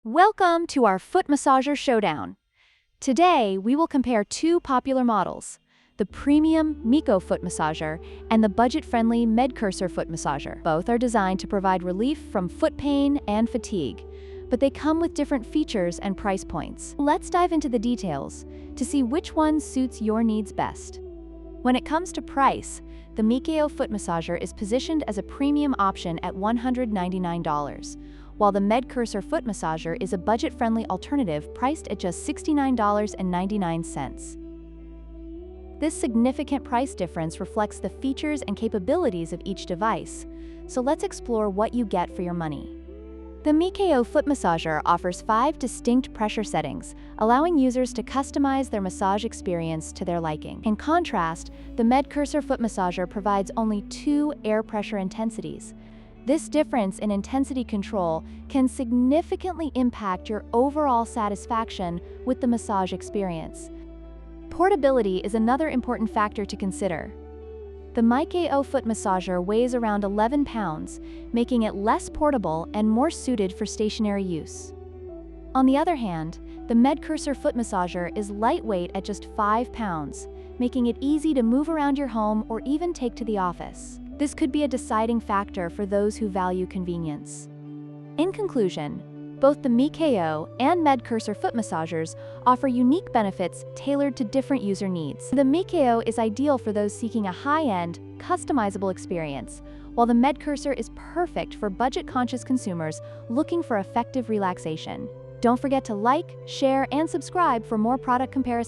Welcome to our foot massager showdown. Today, we will compare two popular models, the premium MIKO foot massager and the budget-friendly Medcursor foot massager. Both are designed to provide relief from foot pain and fatigue, but they come with different features and price points. Let's dive into the details to see which one suits your needs best. When it comes to price, the MIKO foot massager is positioned as a premium option at $199. While the Medcursor foot massager is a budget-friendly alternative priced at just $69.99. This significant price difference reflects the features and capabilities of each device, so let's explore what you get for your money. The MIKO foot massager offers 5 distinct pressure settings, allowing users to customize their massage experience to their liking. In contrast, the Medcursor foot massager provides only 2 air pressure intensities. This difference in intensity control can significantly impact your overall satisfaction with the massage experience. Portability is another important factor to consider. The MIKO foot massager weighs around 11 pounds, making it less portable and more suited for stationary use. On the other hand, the Medcursor foot massager is lightweight at just 5 pounds, making it easy to move around your home or even take to the office. This could be a deciding factor for those who value convenience. In conclusion, both the MIKO and Medcursor foot massagers offer unique benefits tailored to different user needs. The MIKO is ideal for those seeking a high-end, customizable experience, while the Medcursor is perfect for budget-conscious consumers looking for effective relaxation. Don't forget to like, share, and subscribe for more product comparisons.